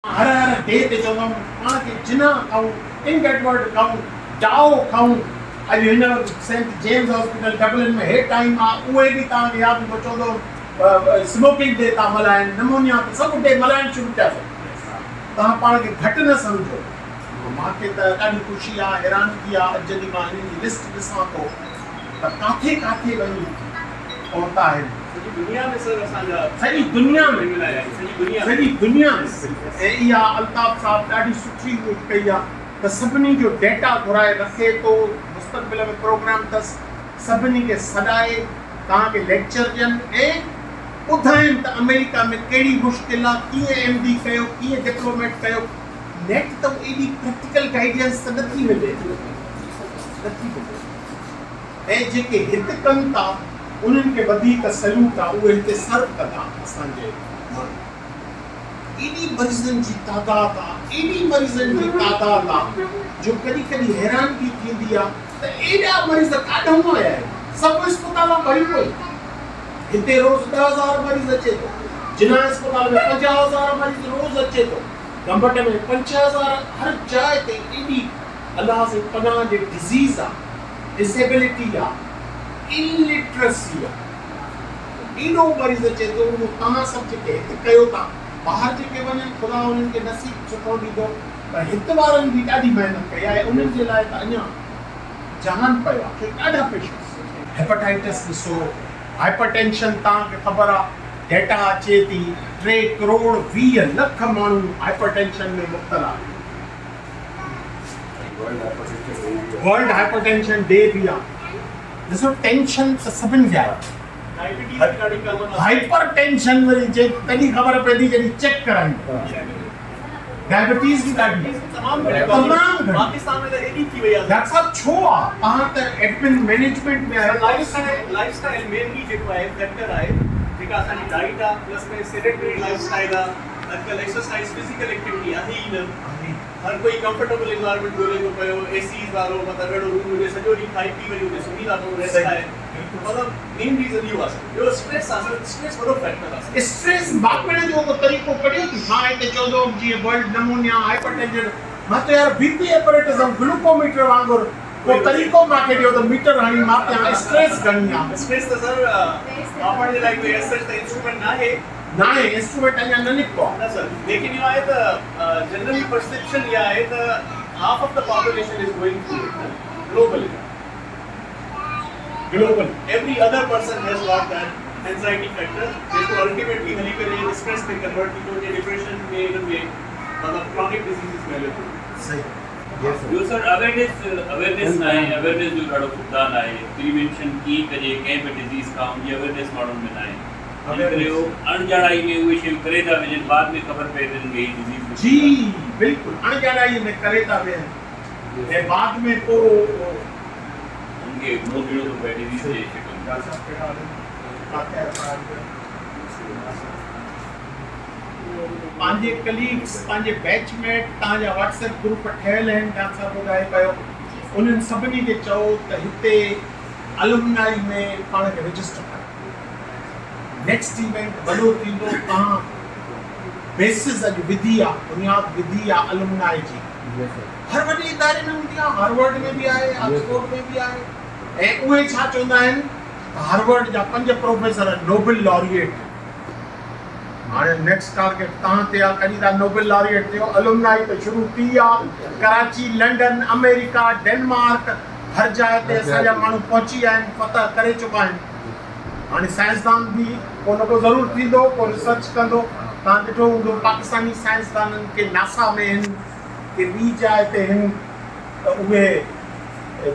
हर हर डे ते चवंदो पाण खे जिना खाऊं, इंग एडवर्ड खाऊं, डाओ खाऊं। अॼु हिन सेंट जेम्स हॉस्पिटल डबलिन में हे टाइम आहे, उहे बि तव्हांखे यादि हूंदो चवंदो स्मोकिंग डे था मल्हाइनि, निमोनिया ते सभु डे मल्हाइण शुरू कया अथऊं। तव्हां पाण खे घटि न सम्झो। मूंखे त ॾाढी ख़ुशी आहे, हैरानगी आहे, अॼु ॾींहुं मां हिननि जी लिस्ट ॾिसां थो त काथे काथे वञी पहुता आहिनि। सॼी दुनिया में सर असांजा सॼी दुनिया में सॼी दुनिया में ऐं इहा अल्ताफ़ साहब ॾाढी सुठी कई आहे त सभिनी जो डेटा घुराए रखे थो। मुस्तक़बिल में प्रोग्राम अथसि, सभिनी खे सॾाए तव्हांखे लेक्चर ॾियनि ऐं ॿुधाइनि त अमेरिका में कहिड़ी मुश्किल आहे, कीअं MD कयो, कीअं डिप्लोमेट कयो। नेट त एॾी प्रैक्टिकल गाइडेंस त नथी मिले, ऐं जेके हिते कनि था उन्हनि खे वधीक सैल्यूट आहे, उहे हिते सर्व कंदा असांजे माण्हू। एॾी मरीज़नि जी तादाद आहे, एॾी मरीज़नि जी तादाद आहे जो कॾहिं कॾहिं हैरानगी थींदी आहे त एॾा मरीज़ काॾों आया आहिनि। सभु इस्पताल भरी पई, हिते रोज़ 10,000 मरीज़ अचे थो, जिना इस्पताल में 50,000 मरीज़ रोज़ अचे थो, गंबट में 5,000। हर जाइ ते एॾी अलाह जे पनाह जे डिज़ीज़ आहे, डिसेबिलिटी आहे, इलिटरेसी आहे, एॾो मरीज़ अचे थो। उहो तव्हां सभु जेके हिते कयो था, ॿाहिरि जेके वञनि ख़ुदा उन्हनि खे नसीब सुठो ॾींदो, पर हिते वारनि बि ॾाढी महिनत कई आहे। उन्हनि जे लाइ त अञा जहान पियो आहे, ॾाढा पेशेंट्स। हेपेटाइटिस ॾिसो, हाइपरटेंशन, तव्हांखे ख़बर आहे डेटा अचे थी 3 करोड़ 20 लख माण्हू हाइपरटेंशन में मुब्तला। वर्ल्ड हाइपरटेंशन डे भी आहे। ॾिसो टेंशन त सभिनि जा आहे, हाइपर टेंशन वरी जे तॾहिं ख़बर पवंदी जॾहिं चेक कराईंदा। डायबिटीज़ भी ॾाढी तमामु पाकिस्तान में त एॾी थी वई आहे। डॉक्टर साहब छो आहे? तव्हां त एडमिन मैनेजमेंट में आहियो। लाइफस्टाइल मेनली जेको आहे फैक्टर आहे, जेका असांजी डाइट आहे, प्लस में सेडेंटरी लाइफस्टाइल आहे। अॼुकल्ह एक्सरसाइज फिजिकल एक्टिविटी आहे ई न, हर कोई कंफर्टेबल एनवायरनमेंट ॻोल्हे थो पियो, एसीज़ वारो, मतिलबु अहिड़ो रूम हुजे सॼो ॾींहुं खाई पी वरी हुजे सुम्ही था थो, रेस्ट आहे। मतलब मेन रीजन इहो आहे। ॿियो स्ट्रेस आहे, स्ट्रेस वॾो फैक्टर आहे। स्ट्रेस मापण जो को तरीक़ो कढियो थी? मां हिते चवंदो जीअं वर्ल्ड निमोनिया, हाइपरटेंशन, मां त यार बीपी एपरेटिज्म ग्लूकोमीटर वांगुरु को तरीक़ो मूंखे ॾियो त मीटर हणी मापियां स्ट्रेस घणी आहे। स्ट्रेस त सर मापण जे लाइ कोई एज सच इंस्ट्रूमेंट नाहे, इंस्ट्रूमेंट अञा न निकितो आहे न सर। लेकिन इहो आहे त जनरली परसेप्शन इहा आहे त half of the population is going through it globally. Every other person has got that anxiety factor, जेको अल्टीमेटली हली करे स्ट्रेस में कन्वर्ट थी थो, डिप्रेशन में, इन में, मतलब क्रॉनिक डिजीज़ेस में हले थो। सही। ॿियो सर अवेयरनेस आहे, अवेयरनेस जो ॾाढो ख़ुदान आहे। प्रिवेंशन कीअं कजे कंहिं बि डिज़ीज़ खां, उनजी अवेयरनेस माण्हुनि में न आहे। इन करे उहो अणॼाणाई में उहे शयूं करे था वञनि, बाद में ख़बर पए त इनखे हीअ डिज़ीज़। जी बिल्कुलु, अणॼाणाई में करे था वेहनि ऐं बाद में पोइ उनखे भोगणो थो पए डिज़ीज़ जे शिकल में। पंहिंजे कलीग्स, पंहिंजे बैचमेट, तव्हांजा व्हाट्सएप ग्रुप ठहियल आहिनि, डॉक्टर साहब ॿुधाए पियो। उन्हनि सभिनी खे चओ त हिते अलुमनाई में पाण खे रजिस्टर कयो। नेक्स्ट इवेंट वॾो थींदो, तव्हां बेसिस अॼु विधी आहे, बुनियाद विधी आहे अलुमनाई जी। हर वॾे इदारे में हूंदी आहे, हार्वर्ड में बि आहे, ऑक्सफोर्ड में बि आहे। ऐं उहे छा चवंदा आहिनि, हार्वर्ड जा 5 प्रोफेसर नोबेल लॉरिएट। हाणे नेक्स्ट टारगेट तव्हां ते आहे, कॾहिं तव्हां नोबेल लॉरिएट थियो। अलुमनाई त शुरू थी आहे, कराची, लंडन, अमेरिका, डेनमार्क, हर जाइ ते असांजा माण्हू पहुची विया आहिनि, फतह करे चुका आहिनि। हाणे साइंसदान बि को न को ज़रूरु थींदो, को रिसर्च कंदो। तव्हां ॾिठो हूंदो पाकिस्तानी साइंसदाननि के नासा में आहिनि, के ॿी जाइ ते आहिनि, त उहे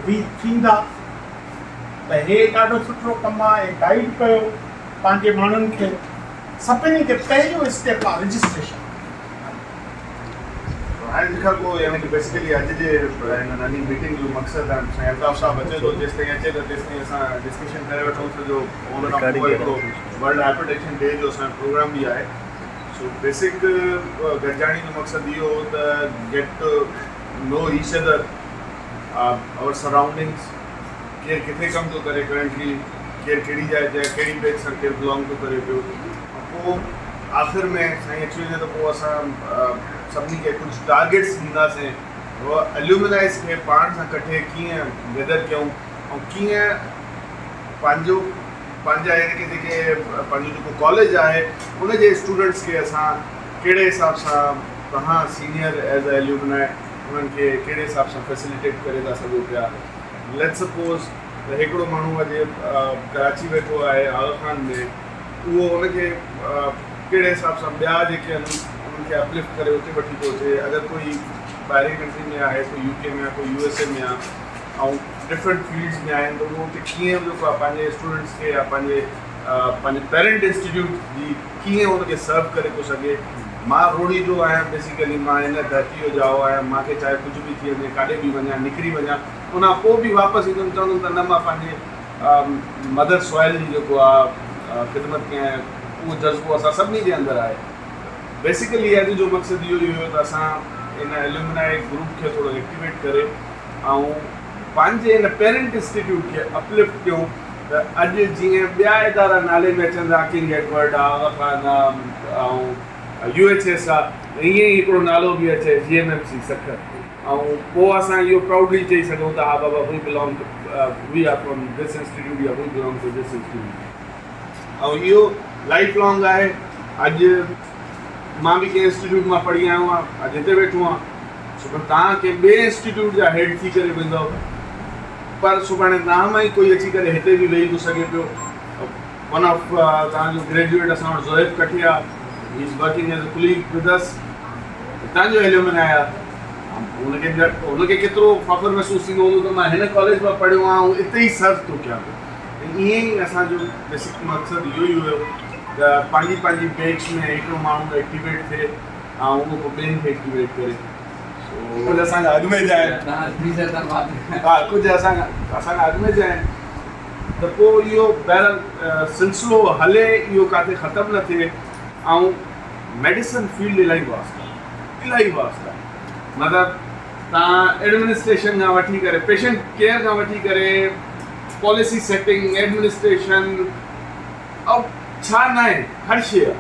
बि थींदा। त हे ॾाढो सुठो कमु आहे। गाइड कयो पंहिंजे माण्हुनि खे। सभिनी खे पहिरियों स्टेप आहे रजिस्ट्रेशन। हाणे जेका को यानी कि बेसिकली अॼु जे हिन नंढी मीटिंग जो मक़सदु आहे, साईं अल्ताफ़ साहब अचे थो, जेसि ताईं अचे त तेसि ताईं असां डिस्कशन करे वठूं सॼो। वर्ल्ड हाइपरटेंशन डे जो असांजो प्रोग्राम बि आहे। सो बेसिक गॾिजाणी जो मक़सदु इहो हो त get to know each other, our surroundings, केरु किथे कमु थो करे करंटली, केरु कहिड़ी जाइ ते, कहिड़ी बेच सां केरु बिलोंग थो करे पियो। पोइ आख़िर में साईं अची वञे त पोइ असां सभिनी खे कुझु टारगेट्स ॾींदासीं एल्यूमिनाइज़ खे पाण सां कठे कीअं गैदर कयूं ऐं कीअं पंहिंजा यानी कि जेके पंहिंजो जेको कॉलेज आहे उन जे स्टूडेंट्स खे असां कहिड़े हिसाब सां तव्हां सीनियर एज अ एल्यूमिनाई उन्हनि खे कहिड़े हिसाब सां फैसिलिटेट करे था सघो पिया। लेट्स सपोज़ त हिकिड़ो माण्हू अॼु कराची वेठो आहे आगा खान में, उहो उनखे कहिड़े हिसाब सां ॿिया जेके आहिनि उन्हनि खे अपलिफ्ट करे उते वठी थो अचे। अगरि कोई ॿाहिरी कंट्री में आहे, कोई UK में आहे, कोई USA में आहे ऐं डिफरेंट फील्ड्स में आहिनि, त उहो उते कीअं जेको आहे पंहिंजे स्टूडेंट्स खे या पंहिंजे पेरेंट इंस्टीट्यूट जी कीअं उनखे सर्व करे थो सघे। मां रोड़ी जो आहियां, बेसिकली मां हिन धरती जो जाओ आहियां, मूंखे चाहे कुझु बि थी वञे, काॾे बि वञा, निकिरी वञा, उन खां पोइ बि वापसि ईंदुमि चवंदुमि त न मां पंहिंजे मदर सॉइल जी जेको आहे ख़िदमत कयां, उहो जज़्बो असां सभिनी जे अंदरि आहे। बेसिकली अॼु जो मक़सदु इहो ई हुयो त असां इन एल्यूमिनाई ग्रुप खे थोरो एक्टिवेट करे ऐं पंहिंजे इन पेरेंट इंस्टीट्यूट खे अपलिफ्ट कयूं त अॼु जीअं ॿिया इदारा नाले में अचनि था, किंग एडवर्ड आहे, आगा खान आहे ऐं UHS आहे, ईअं ई हिकिड़ो नालो बि अचे GMMC सखर, ऐं पोइ असां इहो प्राउडली चई सघूं था हा बाबा we belong we are from this institute या we belong to this institute. ऐं इहो लाइफ लॉन्ग आहे। अॼु मां बि कंहिं इंस्टीट्यूट मां पढ़ी आयो आहियां, अॼु हिते वेठो आहियां, सुभाणे तव्हां कंहिं ॿिए इंस्टीट्यूट जा हेड थी करे वेंदव, पर सुभाणे तव्हां मां ई कोई अची करे हिते बि वेही थो सघे पियो। वन ऑफ तव्हांजो ग्रेजुएट असां वटि Zoeb Kathia, he is working as a colleague with us, तव्हांजो एल्यूमिनाई आहे। उनखे केतिरो फ़ख्रु महसूसु थींदो हूंदो त मां हिन कॉलेज मां पढ़ियो आहियां ऐं हिते ई सर्व थो कयां पियो। ईअं ई असांजो बेसिक मक़सदु इहो ई हुयो त पंहिंजी बैच में हिकिड़ो माण्हू एक्टिवेट थिए ऐं उहो पोइ ॿियनि खे एक्टिवेट करे। कुझु असांजा अॻु में जा आहिनि, हा कुझु असांजा अॻु में जा आहिनि, त पोइ इहो बहरहाल सिलसिलो हले, इहो किथे ख़तमु न थिए। ऐं मेडिसिन फील्ड इलाही वास्ट आहे, मतिलबु तव्हां एडमिनिस्ट्रेशन खां वठी करे, पेशेंट केयर खां वठी करे, पॉलिसी सेटिंग, एडमिनिस्ट्रेशन, ऐं छा न आहे, हर शइ आहे,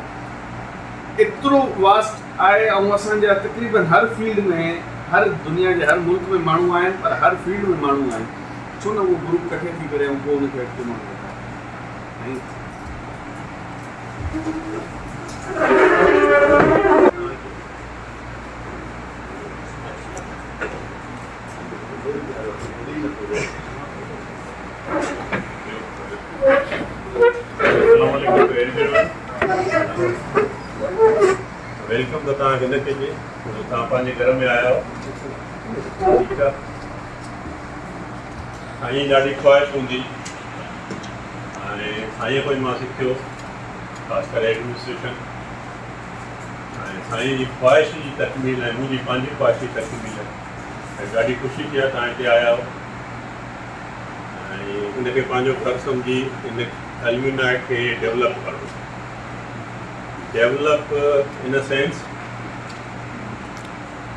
एतिरो वास्ट आहे। ऐं असांजा तक़रीबन हर फील्ड में, हर दुनिया जे हर मुल्क में माण्हू आहिनि, पर हर फील्ड में माण्हू आहिनि। छो न उहो ग्रुप कठे थी करे ऐं पोइ उनखे अॻिते माण्हू वेलकम तो तव्हां हिन खे तव्हां पंहिंजे घर में आया हो। ठीकु आहे, साईं ॾाढी ख़्वाहिश हूंदी ऐं साईं कोई मां सिखियो, ख़ासि करे एडमिनिस्ट्रेशन, ऐं साईं जी ख़्वाहिश जी तकमील ऐं मुंहिंजी पंहिंजी ख़्वाहिश जी तकमील ऐं ॾाढी ख़ुशी थी आहे तव्हां हिते आया हो ऐं हिनखे पंहिंजो घर सम्झी हिन एल्यूमिनाई खे डेवलप करणु, डेवलप इन अ सेंस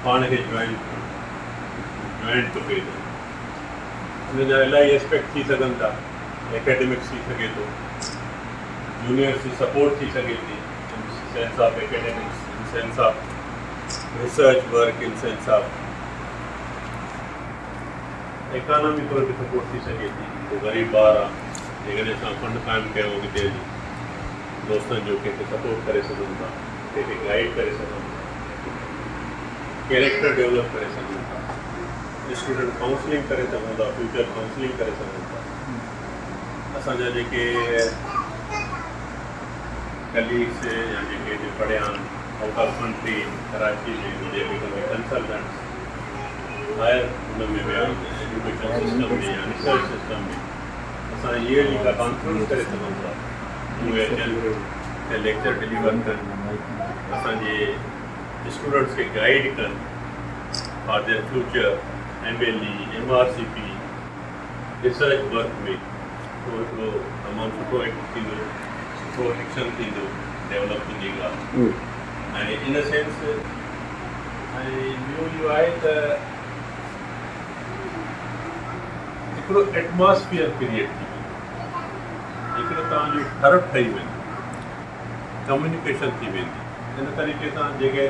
पाण खे जॉइन टुगेदर। हिन जा इलाही एस्पेक्ट थी सघनि था, एकेडमिक्स थी सघे थो, जूनियर्स जी सपोर्ट थी सघे थी, in sense of academics, in sense of research work, in sense of economical बि सपोर्ट थी सघे थी। को ग़रीब ॿार आहे, जेकॾहिं असां फंड क़ाइमु कयूं अॻिते हली, दोस्तनि जो कंहिंखे सपोर्ट करे सघूं था, कंहिंखे गाइड करे सघूं था, कैरेक्टर डेवलप करे सघूं था, स्टूडेंट काउंसलिंग करे सघूं था, फ्यूचर काउंसलिंग करे सघूं था। असांजा जेके कलीग्स या जेके पढ़िया आहिनि आउट ऑफ कंट्री, कराची में जेके कंसल्टेंट्स हायर हुन में विया एजुकेशन सिस्टम में या रिसर्च सिस्टम में, असां ईयरली का कॉन्फ्रेंस करे सघूं था, उहे अचनि ऐं लेक्चर डिलीवर कनि, असांजे स्टूडेंट्स खे गाइड कनि for their future, MLE, MRCP, research work में। तो हिकिड़ो तमामु सुठो थींदो, सुठो एक्शन थींदो डेवलप थींदी ॻाल्हि। ऐं इन सेंस ऐं ॿियो इहो आहे त हिकिड़ो एटमॉस्फेयर क्रिएट थी वेंदो, हिकिड़ो तव्हांजो घर ठही वेंदो, कम्युनिकेशन थी वेंदी इन तरीक़े सां जेके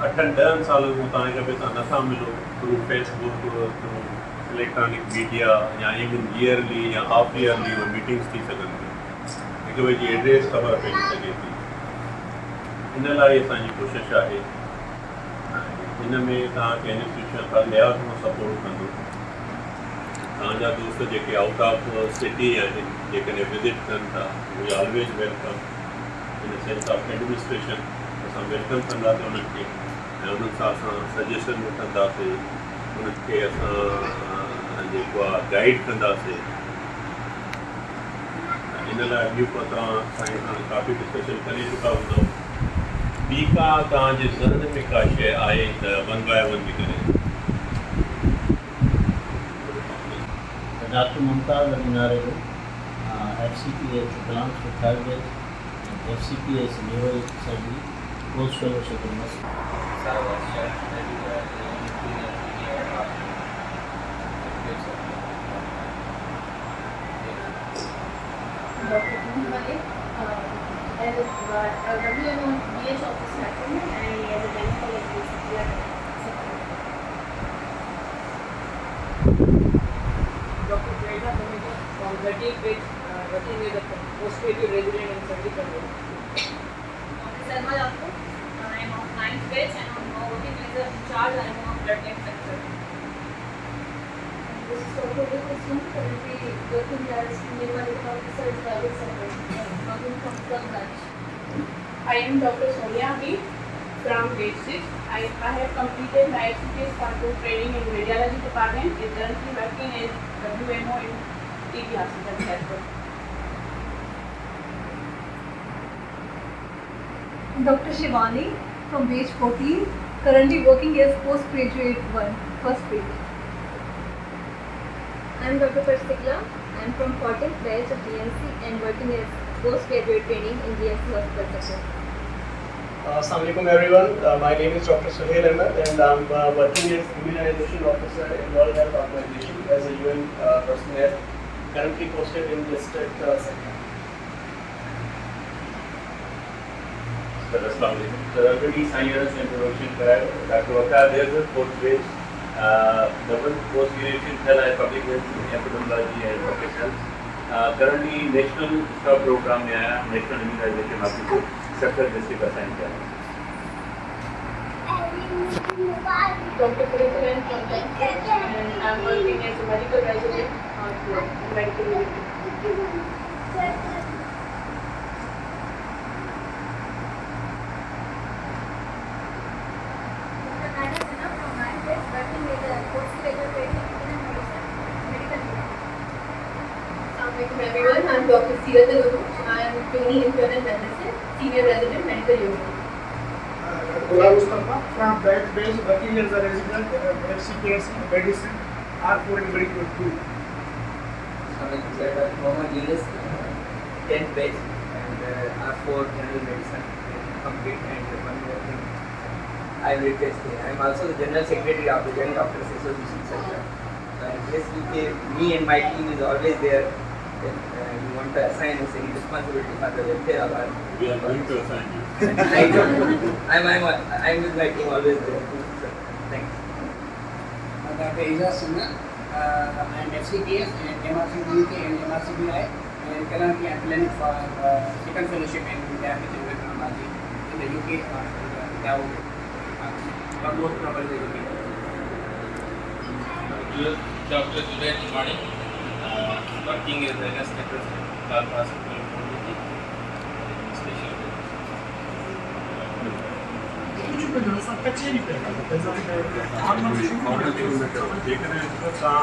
8-10 सालनि खां तव्हांखे बि तव्हां नथा मिलो through Facebook through electronic media या इवन ईयरली या हाफ ईयरली उहे मीटिंग्स थी सघनि थियूं हिक ॿिए जी एड्रेस ख़बर पइजी सघे थी इन लाइ असांजी कोशिशि आहे इन में तव्हांखे इंस्टीट्यूशन हर लिहाज़ सां सपोर्ट कंदो तव्हांजा दोस्त जेके आउट ऑफ सिटी आहिनि जेकॾहिं विज़िट कनि था उहे always welcome in sense of administration असां वेलकम कंदासीं उन्हनि खे ऐं उन्हनि सां असां सजेशन वठंदासीं उन्हनि खे असां जेको आहे गाइड कंदासीं इन लाइ ॿियूं को तव्हां असांजे सां काफ़ी डिस्कशन करे चुका हूंदव ॿी का तव्हांजे ज़हन में का शइ आहे त 1 by 1 बि करे Dr. Mumtaz Aminarelu, FCPS belongs to third batch, and FCPS neurosurgery, post fellowship in Moscow. Dr. Puneet Malik, as a WMO BH office attendant and as a gynecologist. Dr. Prerna Pamita from 30th batch, working as a postgraduate resident in surgical unit. Dr. Salma Yaqub, I am of 9th batch and I am working as a charge I am of blood bank sector. This is Dr. Vikusum, currently working as senior medical officer in private sector, working from 12th batch. I am Dr. Sonia B. from grade 6. I have completed my FCPS Part 2 training in radiology department. Is currently working as WMO in TB hospital, Jodhpur. Dr. Shivani from batch 14, currently working as postgraduate 1, first batch. I am Dr. Parsikla. I am from 14th batch of GMC and working as postgraduate training in GMC hospital sector. Assalamu alaikum everyone. My name is Dr. Suhail Ahmed and I'm working as immunization officer in World Health Organization as a UN personnel, currently posted in district sector. Sir, Assalamu alaikum. Sir, already science introduction कराया Dr. Waqar there is fourth grade double post graduation है public health epidemiology and public health. Currently national का program में आया national immunization officer sector district assign किया है. Dr. Puneet from 10th batch and I am working as a medical resident in medical unit. Everyone, I am Dr. Sirath Alush. I am trainee internal medicine, senior resident medical unit. Gulab Mustafa from batch base working as a resident FCPS medicine R4 in medical 2. Mohammed Yunus, 10th batch and R4 general medicine complete and one more thing. I will test here. I am also the general secretary of the Joint Doctors Association sector. So in this UK, me and my team is always there. If you want to assign us any responsibility for the welfare of our We are going to assign you. I'm with my team always there. So, thanks. Dr. Ijaz Sinha, I am FCPS and MRCB UK and MRCBI and currently I am planning for second fellowship in diabetes endocrinology in the UK or one more probably in the UK. Dr. Junaid Timani, working as a nurse technician, Lal Hospital, special. जेकॾहिं तव्हां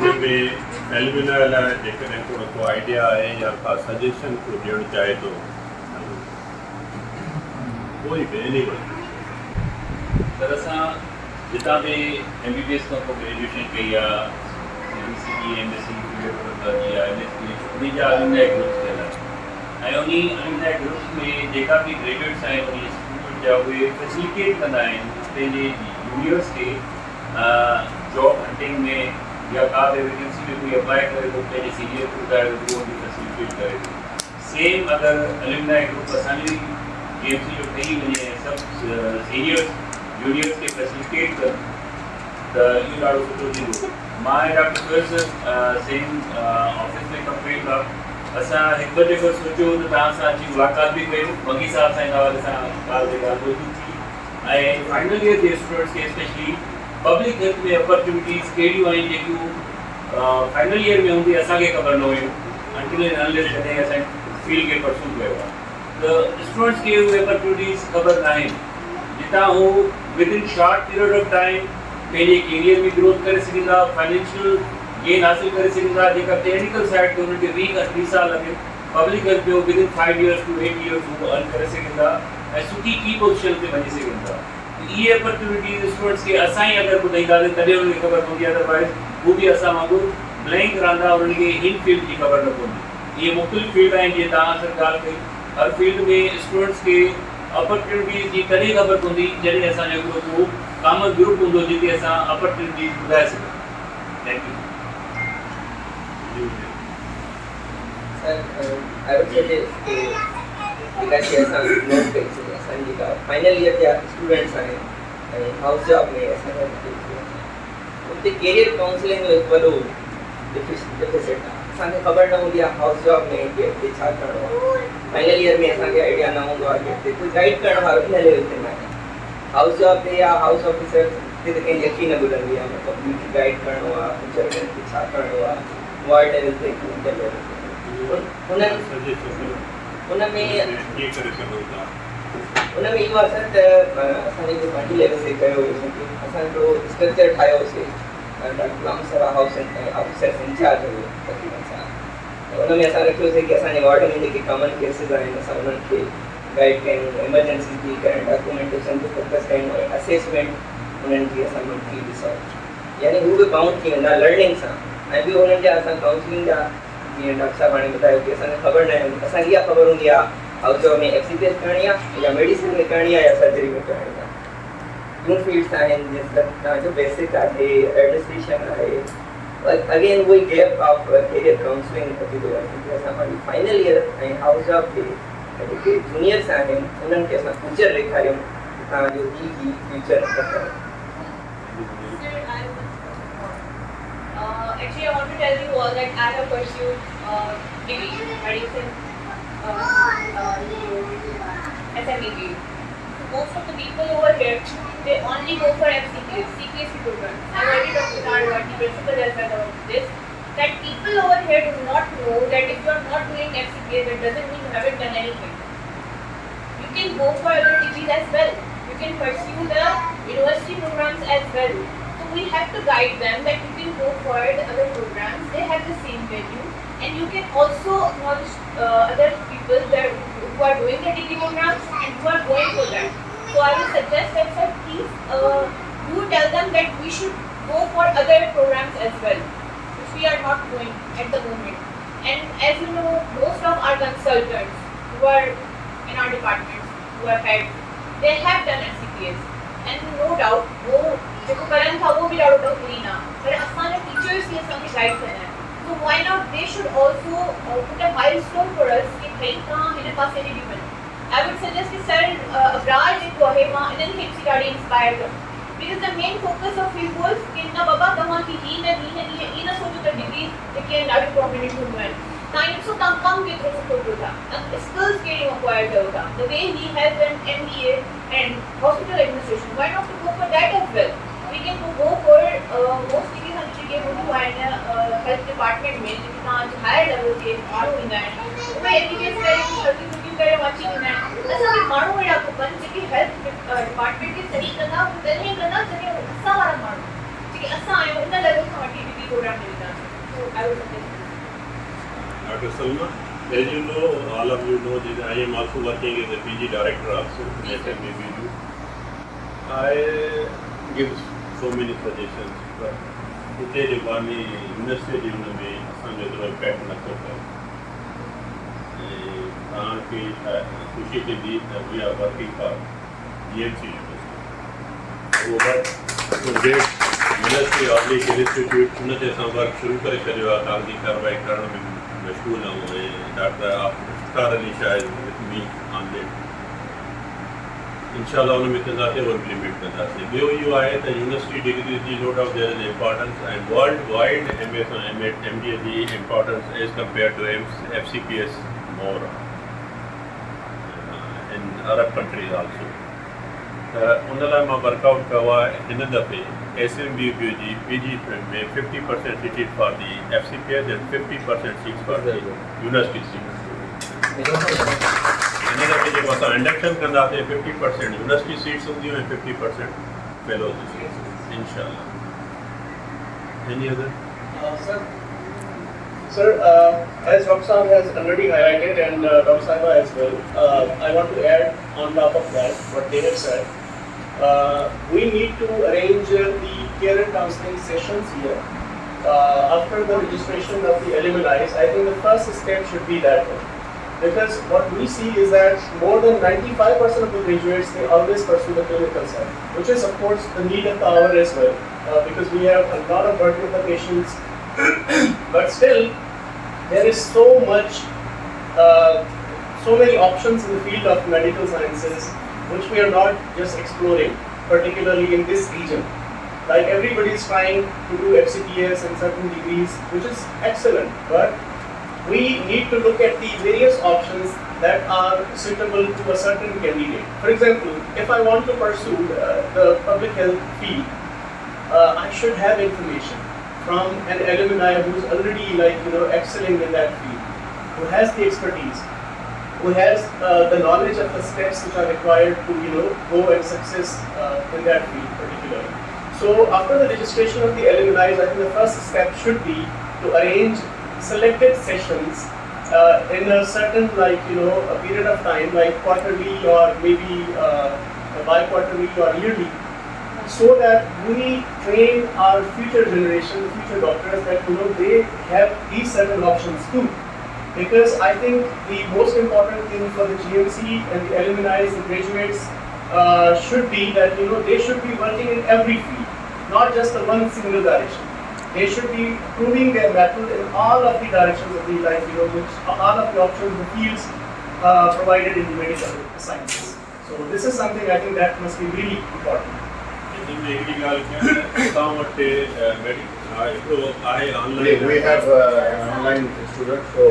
हिन में alumina लाइ जेकॾहिं को idea आहे या का सजेशन को ॾियणु चाहे थो कोई बि एनी वन सर असां जितां बि MBBS खां पोइ ग्रेजुएशन कई आहे MCE MSc फिजियोथेरेपी आहे MSc उन्ही जा अलुमनाई ग्रुप्स थियल आहे ऐं उन्ही अलुमनाई ग्रुप्स में जेका बि ग्रेजुएट्स आहिनि उन्ही इंस्टीट्यूट जा उहे फैसिलिटेट कंदा आहिनि पंहिंजे यूनिवर्स खे जॉब हंटिंग में या का बि वैकेंसी में कोई अप्लाई करे थो पंहिंजे सीनियर खे ॿुधाए थो उहो बि फैसिलिटेट करे थो सेम अगर अलुमनाई ग्रुप असांजी जीएमसी जो ठही वञे सब सीनियर्स जूनियर्स खे फैसिलिटेट कर त इहो ॾाढो सुठो थींदो। मां ऐं डॉक्टर सुरेश सेम ऑफिस में कमु कयूं था। असां हिकु ॿ दफ़ो सोचियो त तव्हां सां अची मुलाक़ात बि कयूं, वगी साहब सां हिन हवाले सां ॻाल्हि ते ॻाल्हि ॿोल थी ऐं फाइनल ईयर जे स्टूडेंट्स खे स्पेशली पब्लिक हेल्थ में अपॉर्चुनिटीज़ कहिड़ियूं आहिनि जेकियूं फाइनल ईयर में हूंदी असांखे ख़बर न हुयूं अंटिल एंड अनलेस जॾहिं असां फील्ड खे परसूं कयो आहे त स्टूडेंट्स खे उहे अपॉर्चुनिटीज़ ख़बर न आहिनि जितां हू within short period of time पंहिंजे कैरियर में ग्रोथ करे सघंदा, फाइनेंशियल गेन हासिल करे सघंदा। जेका टेक्निकल साइड ते उन्हनि खे 20 साल लॻे पब्लिक हेल्थ में विदिन 5 years to 8 years हू अर्न करे सघंदा ऐं सुठी की पोजीशन ते वञी सघंदा। इहे अपॉर्चुनिटीज़ स्टूडेंट्स खे असां ई अगरि ॿुधाईंदासीं तॾहिं उन्हनि खे ख़बर पवंदी, अदरवाइज़ हू बि असां वांगुरु ब्लैंक रहंदा, उन्हनि खे इन फील्ड जी ख़बर न पवंदी। इहे मुख़्तलिफ़ फील्ड आहिनि जीअं तव्हां असां ॻाल्हि कई, हर फील्ड में स्टूडेंट्स खे अपॉर्चुनिटीज़ जी कॾहिं ख़बर पवंदी जॾहिं असांजो हिकिड़ो कॉमन ग्रुप हूंदो जिते असां अपॉर्चुनिटीज़ ॿुधाए सघूं। Thank U. Sir, I would suggest कि जेका असां नोट कई सघे असांजी जेका फाइनल ईयर जा स्टूडेंट्स आहिनि ऐं हाउस जॉब में असांजा उते कैरियर काउंसलिंग जो हिकु वॾो डिफिसिट आहे। असांखे ख़बर न हूंदी आहे हाउस जॉब में कि अॻिते छा करिणो आहे। फाइनल ईयर में असांखे आइडिया न हूंदो आहे कि अॻिते कोई गाइड करण वारो इन लेवल ते न आहे। हाउस जॉब ते या हाउस ऑफिसर ते त कंहिंजी अखी न ॿुधंदी आहे, मतिलबु ॿियूं खे गाइड करिणो आहे, फ्यूचर में छा करिणो आहे, वार्ड लेवल ते इंटर लेवल ते उनमें इहो आहे सर त असांजे जो पार्टी लेवल ते कयो हुयोसीं कि असां हिकिड़ो स्ट्रक्चर ठाहियोसीं। डॉक्टर गुलाम सर हाउस ऑफिसर्स इंचार्ज हुयो तक़रीबन सां, त उनमें असां रखियोसीं कि असांजे वार्ड में जेके कॉमन केसिस आहिनि असां उन्हनि खे गाइड कयूं, एमरजेंसी थी करणु, डॉक्यूमेंटेशन ते फोकस कयूं ऐं असेसमेंट उन्हनि जी असां मंथली ॾिसूं, यानी हू बि बाउंड थी वेंदा लर्निंग सां। ऐं ॿियो हुननि जा असां काउंसलिंग जा जीअं डॉक्टर साहब हाणे ॿुधायो कि असांखे ख़बर न आहे, असांखे इहा ख़बर हूंदी आहे हाउस जॉब में FCPS करणी आहे या मेडिसिन में करणी आहे या सर्जरी में करणी आहे। ॿियूं फील्ड्स आहिनि जीअं तव्हांजो बेसिक आहे, एडमिनिस्ट्रेशन आहे। अगेन उहो ई गैप ऑफ कैरियर काउंसलिंग अची थो वञे कि असां पंहिंजी फाइनल ईयर ऐं हाउस जॉब खे जेके जूनियर्स आहिनि उन्हनि खे असां फ्यूचर ॾेखारियूं कि तव्हांजो ई फ्यूचर अथव। Actually, I want to tell you all that I have pursued degree medicine, SMEB. Most of the people over here, they only go for FCPS, CPSC program. I already talked with our principal as well about this. That people over here do not know that if you are not doing FCPS, that doesn't mean you haven't done anything. You can go for other degrees as well. You can pursue the university programs as well. We have to guide them that you can go for the other programs, they have the same value, and you can also acknowledge other people that who are doing the degree programs and who are going for that. So I will suggest that sir, please do tell them that we should go for other programs as well, which we are not doing at the moment. And as you know, most of our consultants who are in our departments, who have had, they have done FCPS, and no doubt, जेको करनि था वो भी ॾाढो बहितरीन आहे, पर असांजा टीचर्स ही असांखे गाइड कंदा आहिनि। So why not they should also put a milestone for us कि भई तव्हां हिन पासे ॾे बि वञो। I would suggest कि सर अबरार जेको आहे मां इन्हनि खे बि ॾाढी इंस्पायर कयो, because the main focus of his was कि न बाबा तव्हांखे ही न सोचो त डिग्री जेके आहिनि ॾाढियूं प्रोमिनेंट हूंदियूं आहिनि, तव्हां ॾिसो तव्हां कमु केतिरो सुठो कयो था, स्किल्स कहिड़ियूं अक्वायर कयो था। The way he has an MBA and hospital administration, why not to go for that as well? We can go for most degrees हम जेके हूंदियूं आहिनि हेल्थ डिपार्टमेंट में, जेके तव्हां हायर लेवल के माण्हू ईंदा आहिनि उहे MBBS करे हल्की फुल्की करे अची वेंदा आहिनि। असांखे माण्हू अहिड़ा खपनि जेके हेल्थ डिपार्टमेंट खे सही कंदा, तॾहिं कंदा जॾहिं असां वारा माण्हू जेके असां आहियूं इन लेवल खां वठी डिग्री प्रोग्राम में वेंदासीं। So I would suggest Dr. Salma, as you know, all of you know that I am also working as a PG director also at SMEBU. I give so many suggestions, but हिते जे बानी university जे हुन में असांजो एतिरो impact नथो पए ऐं तव्हांखे ख़ुशी थींदी त we are working for GMC university. उहो यूनिवर्सिटी ऑब्लिक इंस्टीट्यूट हुन ते असां वर्क शुरू करे छॾियो आहे, कागज़ी कार्रवाई करण में मशगूल आहियूं ऐं डॉक्टर मुख्तार अली शायद विद मी ऑन दैट इंशाल्लाह उन में तजाते और इम्प्लीमेंट कंदासीं। ॿियो इहो आहे त यूनिवर्सिटी डिग्री जी no doubt there is importance and world wide MBA जी importance as compare to FCPS more in Arab countries also. त उन लाइ मां वर्कआउट कयो आहे हिन दफ़े SMBU जी PG में 50% seated for the FCPS and 50% seats for the university seats. हिन दफ़े जेको असां इंडक्शन कंदासीं 50% यूनिवर्सिटी सीट्स हूंदियूं ऐं 50% फेलोज़ सीट्स इंशाल्लाह। Any other? Sir, as Dr. Saab has already highlighted and Dr. Saiba as well, I want to add on top of that what they have said. We need to arrange the career counseling sessions here. After the registration of the alumni, I think the first step should be that one. Because what we see is that more than 95% of the graduates, they always pursue the clinical side, which is of course the need of the hour as well, because we have a lot of burden of the patients. But still, there is so many options in the field of medical sciences, which we are not just exploring, particularly in this region. Like everybody is trying to do FCPS and certain degrees, which is excellent, but we need to look at the various options that are suitable to a certain candidate. For example, if I want to pursue the public health field, I should have information from an alumni who's already excelling in that field, who has the expertise, who has the knowledge of the steps which are required to go and success in that field particularly. So after the registration of the alumni, I think the first step should be to arrange selected sessions in a certain a period of time, like quarterly or maybe bi-quarterly or yearly, so that we train our future generation, future doctors, that they have these certain options too. Because I think the most important thing for the GMC and the alumni, the graduates, should be that they should be working in every field, not just the one single direction. They should be proving their mettle in all of the directions of the life, which all of the options, the fields provided in the medical sciences. So this is something I think that must be really important. We have an online student. So,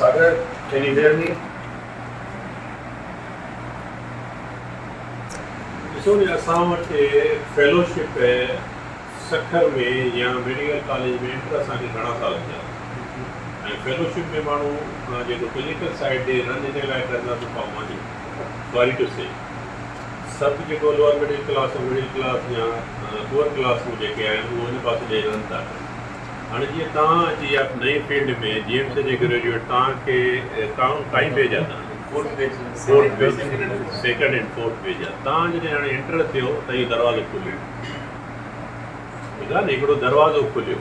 Sagar, can you hear me? ॾिसो न असां वटि fellowship Sukkur में या medical college में enter असांखे घणा साल थिया ऐं फेलोशिप में माण्हू जेको क्लिनिकल साइड ॾे रन इन लाइ कंदा त मां सॉरी टू से सभु जेको लोअर मिडिल क्लास या पुअर क्लास में जेके आहिनि उहो हिन पासे ॾे रन था कनि। हाणे जीअं तव्हां अची या नई फील्ड में GMC जे ग्रेजुएट तव्हांखे काई पेज आहे fourth page second and fourth page आहे। तव्हां जॾहिं हाणे एंटर थियो त इहो दरवाज़ो खुलियो, ठीकु आहे न, हिकिड़ो दरवाज़ो खुलियो।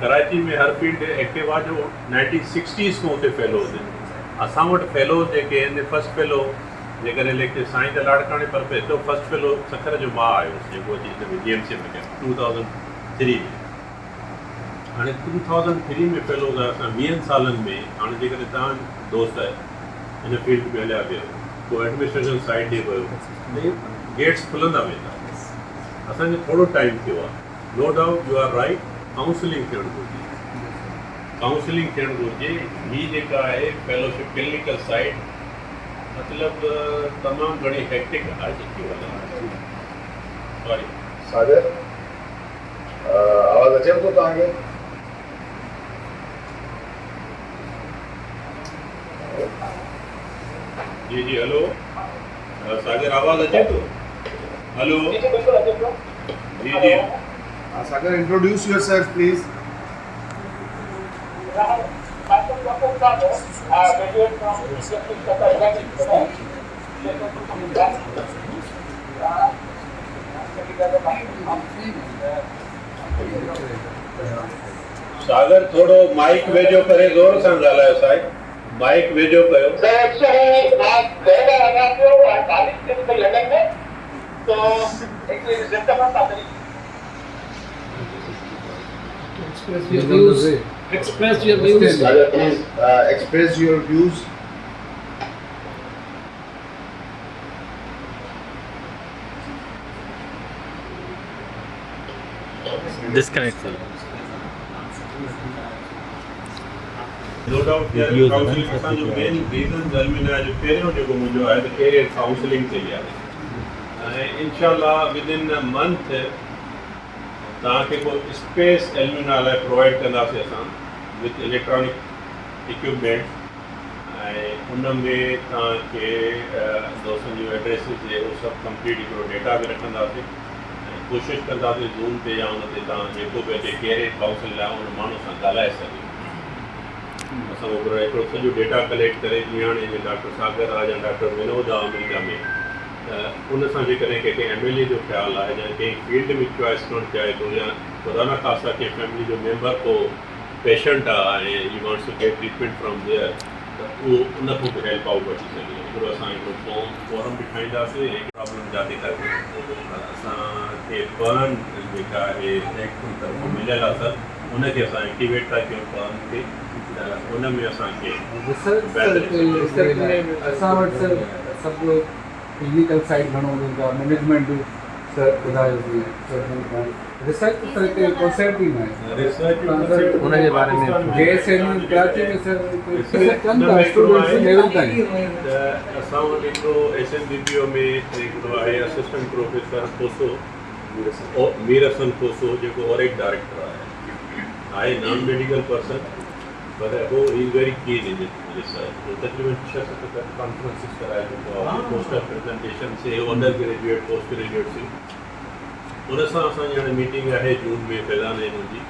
कराची में हर फील्ड एक्टिव आहे जो 1960s खां उते फेलोज़ आहिनि। असां वटि फेलोज़ जेके आहिनि फर्स्ट फेलो जेकॾहिं लेखे साईं त लाड़काणे पर पे तो फर्स्ट फेलो सखर जो मां आयुसि जेको अची हिन में GMC में कयो 2003 में। हाणे 2003 में फेलोज़ आहे असां 20 सालनि में। हाणे जेकॾहिं तव्हां दोस्त हिन फील्ड में हलिया वियो पोइ एडमिनिस्ट्रेशन साइड ॾे वियो गेट्स खुलंदा वेंदा। असांखे थोरो टाइम थियो आहे, no doubt you are right, counselling थियणु घुरिजे, काउंसलिंग थियणु घुरिजे। हीअ जेका आहे फेलोशिप क्लिनिकल साइड मतिलबु तमामु घणी हेक्टिक आहे जेकी सॉरी सागर आवाज़ अचे थो तव्हांखे? जी जी हेलो सागर आवाज़ अचे थो? हेलो जी जी Sagar, introduce yourself, please. Sagar थोरो माइक वेझो करे ज़ोर सां ॻाल्हायो साईं, माइक वेझो कयो। Express your views. Sagar, please express your views. Disconnect. No doubt there counseling असां जो मेन रीजन अलमिना जो पहिरियों जेको मुंहिंजो आहे त कैरियर काउंसलिंग ते ई आहे ऐं इंशाल्लाह विदिन अ मंथ तव्हांखे को स्पेस अलमिना लाइ प्रोवाइड कंदासीं असां विथ इलेक्ट्रॉनिक इक्विपमेंट ऐं उन में तव्हांखे दोस्तनि जूं एड्रेसिस जे उहो सभु कंप्लीट हिकिड़ो डेटा बि रखंदासीं ऐं कोशिशि कंदासीं ज़ूम ते या उन ते तव्हां जेको बि अचे कैरियर काउंसिल आहे उन माण्हू सां ॻाल्हाए सघे असां हिकिड़ो सॼो डेटा कलेक्ट करे जीअं हाणे डॉक्टर सागर आहे या डॉक्टर विनोद आहे अमेरिका में त उन सां जेकॾहिं कंहिंखे MLA जो ख़्यालु आहे या कंहिं फील्ड में चॉइस करणु चाहे थो या खुदा न ख़ासा कंहिं फैमिली जो मेंबर को पेशेंट आहे ऐं you wants to get treatment from there त उहो उन खां बि हेल्प आउट वठी सघे हिकिड़ो असां हिकिड़ो फॉर्म बि ठाहींदासीं ऐं प्रॉब्लम जाते करे असांखे फर्न जेका आहे एक्ट तरफ़ मिलियल आहे सर उनखे असां एक्टिवेट था कयूं फर्न खे उन में असांखे रिसर्च में असां वटि सर सभु क्लिनिकल साइड घणो हूंदो आहे मैनेजमेंट बि सर ॿुधायो रिसर्च सर हिते कॉन्सेप्ट ई न आहे रिसर्च उनजे बारे में JSN कराची में सर कनि था स्टूडेंट्स लेवल ताईं त असां वटि हिकिड़ो SNDPO में हिकिड़ो आहे असिस्टेंट प्रोफेसर खोसो मीर हसन खोसो जेको ऑरिक डायरेक्टर आहे नॉन मेडिकल पर्सन पर वो is very keen in research तो तकरीबन 6-7 कॉन्फ्रेंसिस कराए चुको आहे पोस्टर प्रेजेंटेशन से अंडर ग्रेजुएट पोस्ट ग्रेजुएट से उन सां असांजी हाणे मीटिंग आहे जून में फैज़ान मुंहिंजी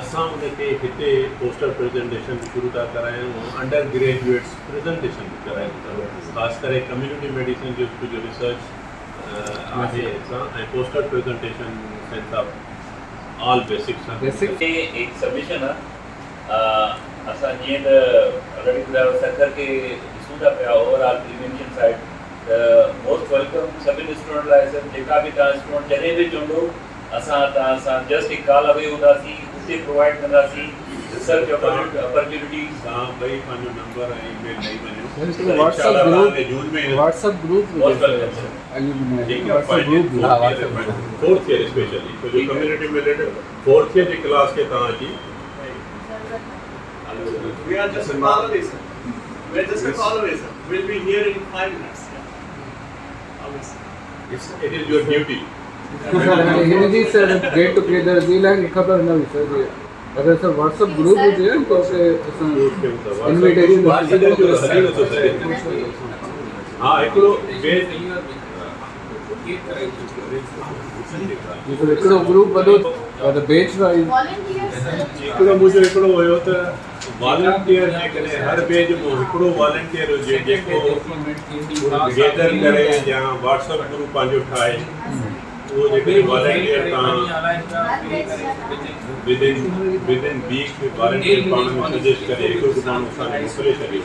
असां उनखे हिते पोस्टर प्रेजेंटेशन शुरू था करायूं अंडर ग्रेजुएट्स प्रेजेंटेशन बि करायूं था ख़ासि करे कम्यूनिटी मेडिसिन जो कुझु रिसर्च आहे असां ऐं poster presentation sense of all basics एक सबमिशन आहे असां जीअं त ऑलरेडी ॿुधायो सरकार खे ॾिसूं था पिया ओवरऑल प्रिवेंशन साइड त मोस्ट वेलकम सभिनी स्टूडेंट लाइ सर जेका बि तव्हां स्टूडेंट जॾहिं बि चवंदो असां तव्हां सां जस्ट हिकु कॉल अवे हूंदासीं उते प्रोवाइड कंदासीं रिसर्च अपॉर्चुनिटीज़ तव्हां ॿई पंहिंजो नंबर ऐं ईमेल ॾेई वञो WhatsApp group fourth year specially छो जो कम्युनिटी में फोर्थ ईयर जी क्लास खे तव्हां अची We are just a call away, sir. We are just a call away, sir. We'll be here in 5 minutes. It is your duty. Hindi sir get together जी line खबर न हुई sir जी अगर sir WhatsApp group हुजे तो असां invitation हाँ हिकिड़ो हिकिड़ो ग्रुप वॾो त बैच वाइज हिकिड़ो मुंहिंजो हिकिड़ो हुयो त वॉलंटियर जेकॾहिं हर पेज में हिकिड़ो वॉलंटियर हुजे जेको गैदर करे या व्हाट्सएप ग्रुप पंहिंजो ठाहे उहो जेकॾहिं वॉलंटियर तव्हां विदिन वीक वॉलंटियर पाण में सजेस्ट करे हिकिड़ो माण्हू असांखे मोकिले छॾियो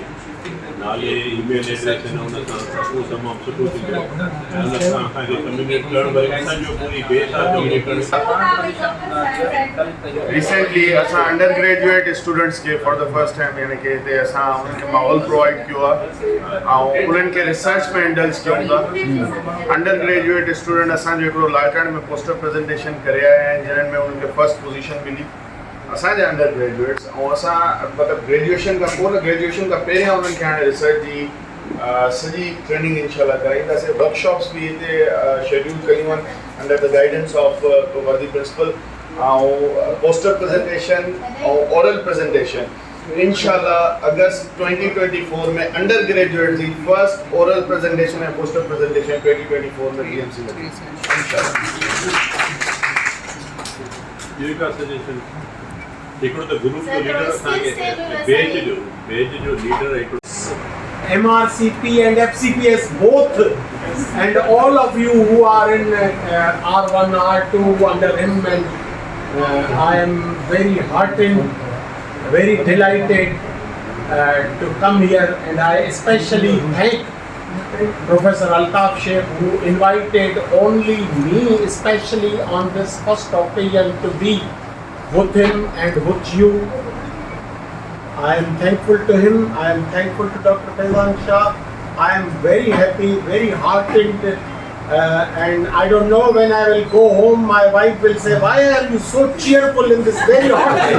नाले ईमेल एड्रेस हिन हुन सां उहो तमामु सुठो थींदो ऐं हुन सां असांखे कम्युनिकेट करणु भई असांजो पूरी बेस आहे रिसेंटली असां अंडर ग्रेजुएट स्टूडेंट्स खे फॉर द फर्स्ट टाइम यानी कि हिते असां उन्हनि खे माहौल प्रोवाइड कयो आहे ऐं उन्हनि खे रिसर्च में इंडल्ज कयूं था अंडर ग्रेजुएट स्टूडेंट असांजो हिकिड़ो लालकान में पोस्टर प्रेजेंटेशन करे आया आहिनि जिन्हनि में उन्हनि खे फर्स्ट पोजीशन मिली असांजे अंडर ग्रेजुएट्स ऐं असां मतिलबु ग्रेजुएशन खां पोइ न ग्रेजुएशन खां पहिरियां उन्हनि खे हाणे रिसर्च जी सॼी ट्रेनिंग इंशाल्लाह कराईंदासीं वर्कशॉप्स बि हिते शेड्यूल कयूं आहिनि अंडर द गाइडेंस ऑफ वर्दी प्रिंसिपल ऐं पोस्टर प्रेजेंटेशन ऐं ओरल प्रेजेंटेशन इंशाल्लाह अगस्त 2024 में अंडर ग्रेजुएट जी फर्स्ट ओरल प्रेजेंटेशन ऐं पोस्टर प्रेजेंटेशन 2024 में DMC में इंशाल्लाह सजेशन हिकिड़ो त ग्रुप जो लीडर असांखे बेज जो लीडर हिकिड़ो MRCP and FCPS both and all of you who are in R1, R2 under him and I am very heartened, very delighted to come here and I especially thank Professor Altaf Sheikh who invited only me especially on this first occasion to be with him and with you. I am thankful to him. I am thankful to Dr. Faizan Shah. I am very happy, very heartened And I don't know when I will go home, my wife will say, why are you so cheerful in this very hot day?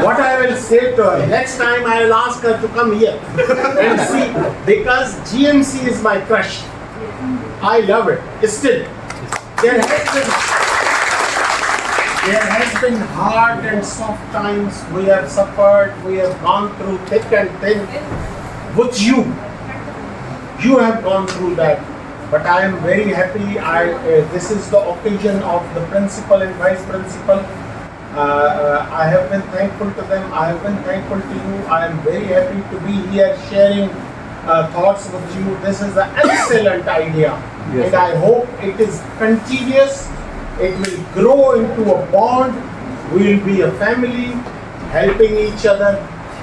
What I will say to her, next time I will ask her to come here and see, because GMC is my crush. I love it. Still, there has been hard and soft times. We have suffered, we have gone through thick and thin. With you, you have gone through that. But I am very happy. This is the occasion of the principal and vice principal. I have been thankful to them. I have been thankful to you. I am very happy to be here sharing thoughts with you. This is an excellent idea. Yes, And I hope it is continuous. It will grow into a bond. We will be a family, helping each other.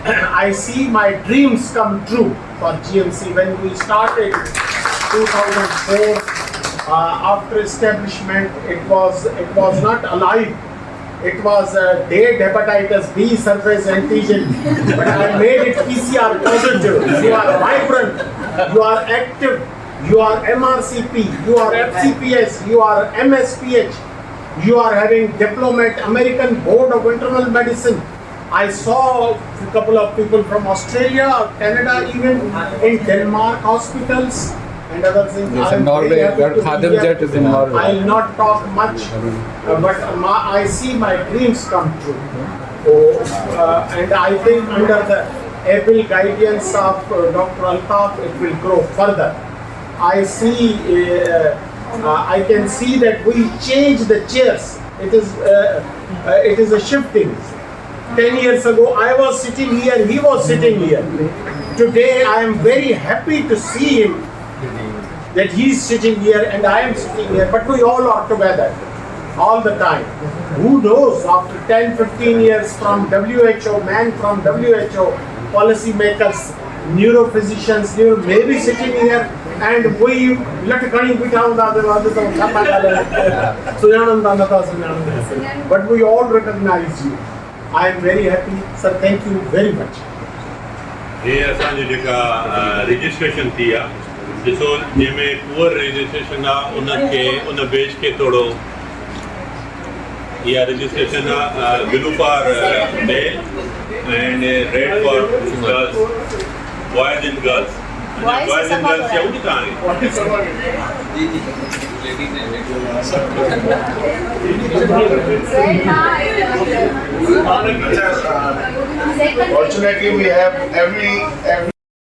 I see my dreams come true for GMC. When we started 2004, after establishment, it was not alive. It was dead hepatitis B surface antigen, but I made it PCR positive. You are vibrant, you are active, you are MRCP, you are FCPS, you are MSPH, you are having diplomat, American Board of Internal Medicine. I saw a couple of people from Australia, Canada, even in Denmark hospitals and other things. Yes, I am Norway, very happy to be Khadim here. Jet is in Norway. I will not talk much, but I see my dreams come true. And I think under the able guidance of Dr. Altaf, it will grow further. I can see that we change the chairs. It is a shifting. 10 years ago, I was sitting here, he was sitting here. Today, I am very happy to see him, that he is sitting here and I am sitting here, but we all are together, all the time. Who knows, after 10, 15 years from WHO, man from WHO, policy makers, neurophysicians, may be sitting here and we but we all recognize you. I am very happy, sir. Thank you very much. ये असांजी जेका registration थी आहे ॾिसो जंहिंमें poor registration आहे उन बेच खे थोरो इहा रजिस्ट्रेशन आहे blue for male and red for girls boys and girls boys and girls चऊं था Fortunately, we have every